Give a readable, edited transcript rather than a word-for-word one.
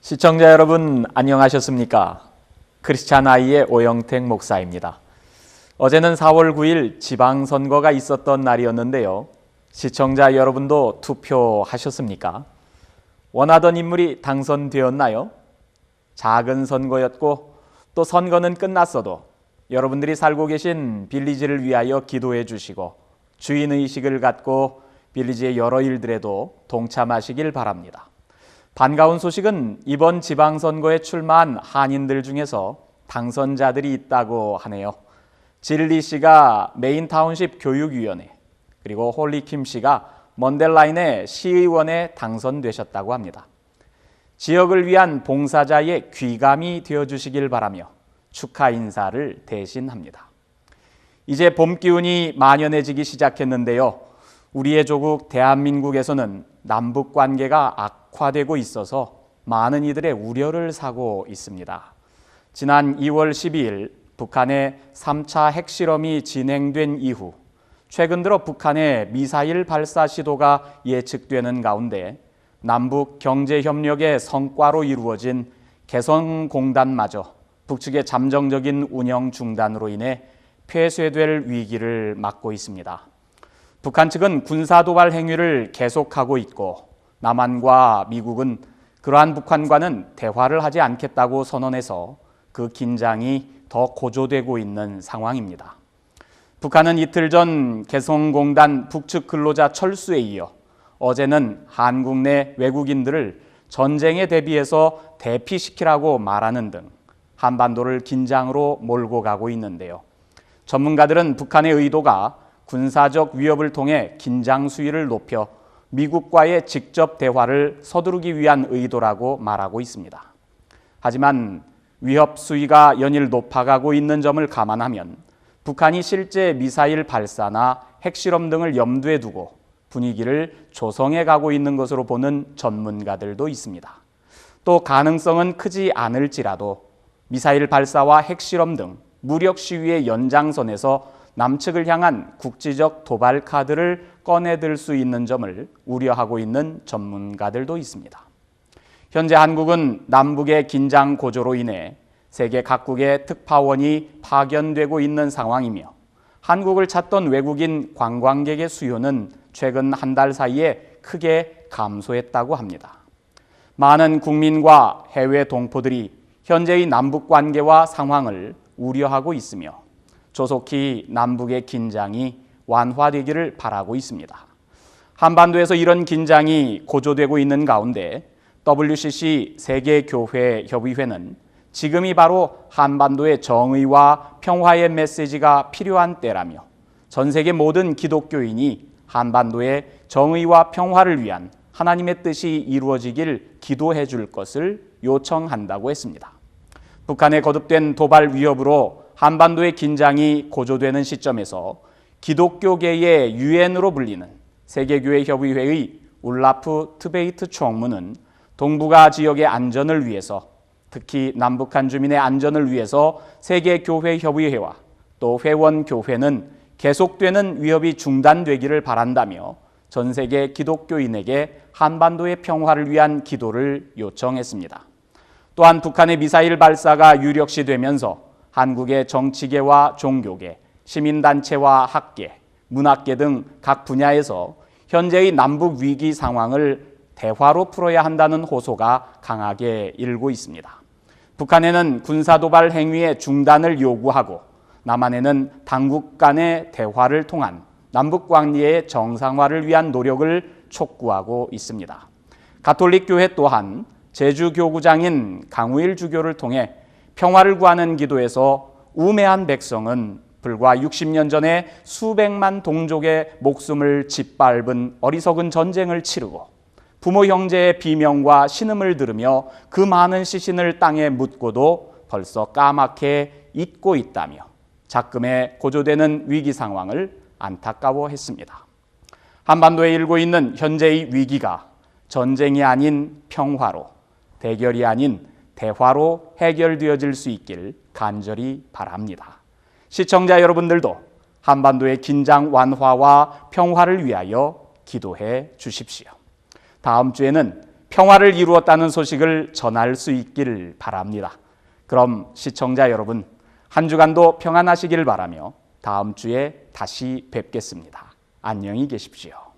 시청자 여러분 안녕하셨습니까? 크리스찬 아이의 오영택 목사입니다. 어제는 4월 9일 지방선거가 있었던 날이었는데요. 시청자 여러분도 투표하셨습니까? 원하던 인물이 당선되었나요? 작은 선거였고 또 선거는 끝났어도 여러분들이 살고 계신 빌리지를 위하여 기도해 주시고 주인의식을 갖고 빌리지의 여러 일들에도 동참하시길 바랍니다. 반가운 소식은 이번 지방선거에 출마한 한인들 중에서 당선자들이 있다고 하네요. 질리 씨가 메인타운십 교육위원회, 그리고 홀리킴 씨가 먼델라인의 시의원에 당선되셨다고 합니다. 지역을 위한 봉사자의 귀감이 되어주시길 바라며 축하 인사를 대신합니다. 이제 봄 기운이 만연해지기 시작했는데요. 우리의 조국 대한민국에서는 남북 관계가 악화되고 있어서 많은 이들의 우려를 사고 있습니다. 지난 2월 12일 북한의 3차 핵실험이 진행된 이후 최근 들어 북한의 미사일 발사 시도가 예측되는 가운데 남북 경제협력의 성과로 이루어진 개성공단마저 북측의 잠정적인 운영 중단으로 인해 폐쇄될 위기를 맞고 있습니다. 북한 측은 군사도발 행위를 계속하고 있고 남한과 미국은 그러한 북한과는 대화를 하지 않겠다고 선언해서 그 긴장이 더 고조되고 있는 상황입니다. 북한은 이틀 전 개성공단 북측 근로자 철수에 이어 어제는 한국 내 외국인들을 전쟁에 대비해서 대피시키라고 말하는 등 한반도를 긴장으로 몰고 가고 있는데요. 전문가들은 북한의 의도가 군사적 위협을 통해 긴장 수위를 높여 미국과의 직접 대화를 서두르기 위한 의도라고 말하고 있습니다. 하지만 위협 수위가 연일 높아가고 있는 점을 감안하면 북한이 실제 미사일 발사나 핵실험 등을 염두에 두고 분위기를 조성해 가고 있는 것으로 보는 전문가들도 있습니다. 또 가능성은 크지 않을지라도 미사일 발사와 핵실험 등 무력 시위의 연장선에서 남측을 향한 국지적 도발 카드를 꺼내들 수 있는 점을 우려하고 있는 전문가들도 있습니다. 현재 한국은 남북의 긴장 고조로 인해 세계 각국의 특파원이 파견되고 있는 상황이며 한국을 찾던 외국인 관광객의 수요는 최근 한 달 사이에 크게 감소했다고 합니다. 많은 국민과 해외 동포들이 현재의 남북 관계와 상황을 우려하고 있으며 조속히 남북의 긴장이 완화되기를 바라고 있습니다. 한반도에서 이런 긴장이 고조되고 있는 가운데 WCC 세계교회협의회는 지금이 바로 한반도의 정의와 평화의 메시지가 필요한 때라며 전 세계 모든 기독교인이 한반도의 정의와 평화를 위한 하나님의 뜻이 이루어지길 기도해 줄 것을 요청한다고 했습니다. 북한의 거듭된 도발 위협으로 한반도의 긴장이 고조되는 시점에서 기독교계의 유엔으로 불리는 세계교회협의회의 울라프 트베이트 총무는 동북아 지역의 안전을 위해서, 특히 남북한 주민의 안전을 위해서 세계교회협의회와 또 회원교회는 계속되는 위협이 중단되기를 바란다며 전 세계 기독교인에게 한반도의 평화를 위한 기도를 요청했습니다. 또한 북한의 미사일 발사가 유력시되면서 한국의 정치계와 종교계, 시민단체와 학계, 문학계 등 각 분야에서 현재의 남북 위기 상황을 대화로 풀어야 한다는 호소가 강하게 일고 있습니다. 북한에는 군사도발 행위의 중단을 요구하고 남한에는 당국 간의 대화를 통한 남북관계의 정상화를 위한 노력을 촉구하고 있습니다. 가톨릭 교회 또한 제주교구장인 강우일 주교를 통해 평화를 구하는 기도에서 우매한 백성은 불과 60년 전에 수백만 동족의 목숨을 짓밟은 어리석은 전쟁을 치르고 부모 형제의 비명과 신음을 들으며 그 많은 시신을 땅에 묻고도 벌써 까맣게 잊고 있다며 작금에 고조되는 위기 상황을 안타까워했습니다. 한반도에 일고 있는 현재의 위기가 전쟁이 아닌 평화로, 대결이 아닌 대화로 해결되어질 수 있길 간절히 바랍니다. 시청자 여러분들도 한반도의 긴장 완화와 평화를 위하여 기도해 주십시오. 다음 주에는 평화를 이루었다는 소식을 전할 수 있기를 바랍니다. 그럼 시청자 여러분, 한 주간도 평안하시길 바라며 다음 주에 다시 뵙겠습니다. 안녕히 계십시오.